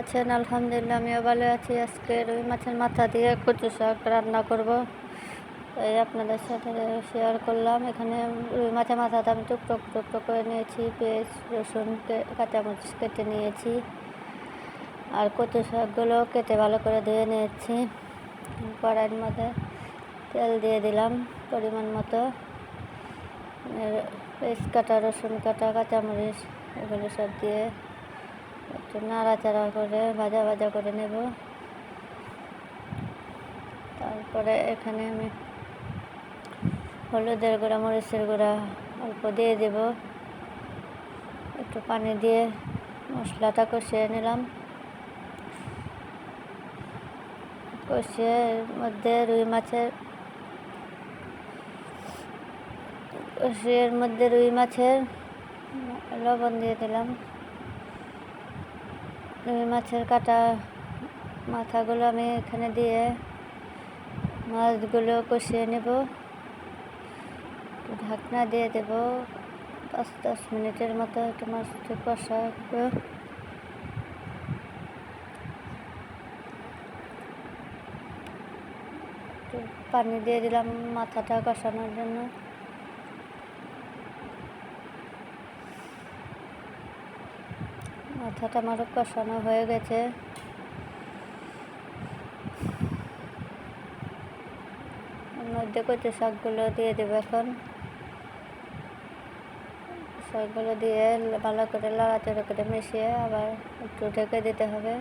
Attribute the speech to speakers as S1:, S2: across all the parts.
S1: আছেন? আলহামদুলিল্লাহ আমিও ভালো আছি। আজকে রুই মাছের মাথা দিয়ে কচু শাক রান্না করব, তাই আপনাদের সাথে শেয়ার করলাম। এখানে রুই মাছের মাথাটা আমি টুকরো টুকরো করে নিয়েছি, পেঁয়াজ রসুন কাঁচামরিচ কেটে নিয়েছি, আর কচু শাকগুলো কেটে ভালো করে ধুয়ে নিয়েছি। কড়াইয়ের মধ্যে তেল দিয়ে দিলাম পরিমাণ মতো। পেঁয়াজ কাটা, রসুন কাটা, কাঁচামরিচ এগুলো সব দিয়ে একটু নাড়াচাড়া করে ভাজা ভাজা করে নেব। তারপরে এখানে আমি হলুদের গুঁড়া, মরিচের গুঁড়া অল্প দিয়ে দেব। একটু পানি দিয়ে মশলাটা কষিয়ে নিলাম। কষিয়ে এর মধ্যে রুই মাছের লবণ দিয়ে দিলাম। রুই মাছের কাটা মাথাগুলো আমি এখানে দিয়ে মাছগুলো কষিয়ে নেব। ঢাকনা দিয়ে দেব 5-10 মিনিটের মতো। একটু মাছটা কষাবো। একটু পানি দিয়ে দিলাম মাথাটা কষানোর জন্য। মাথাটা আমার কষানো হয়ে গেছে। এর মধ্যে কচু শাকগুলো দিয়ে দেবো। এখন শাকগুলো দিয়ে ভালো করে লাড়াচাড়া করে মিশিয়ে আবার একটু ঢেকে দিতে হবে।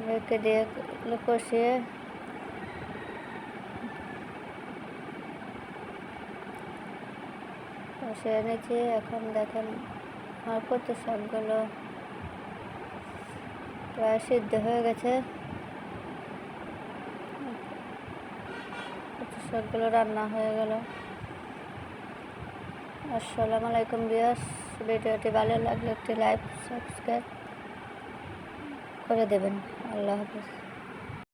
S1: ঢেকে দিয়ে কষিয়ে নিয়েছি। এখন দেখেন আমার কচু শাকগুলো প্রায় সিদ্ধ হয়ে গেছে। কচু শাকগুলো রান্না হয়ে গেল। আসসালামু আলাইকুম ভিউয়ার্স, ভিডিওটি ভালো লাগলে একটি লাইক সাবস্ক্রাইব করে দেবেন। আল্লাহ হাফেজ।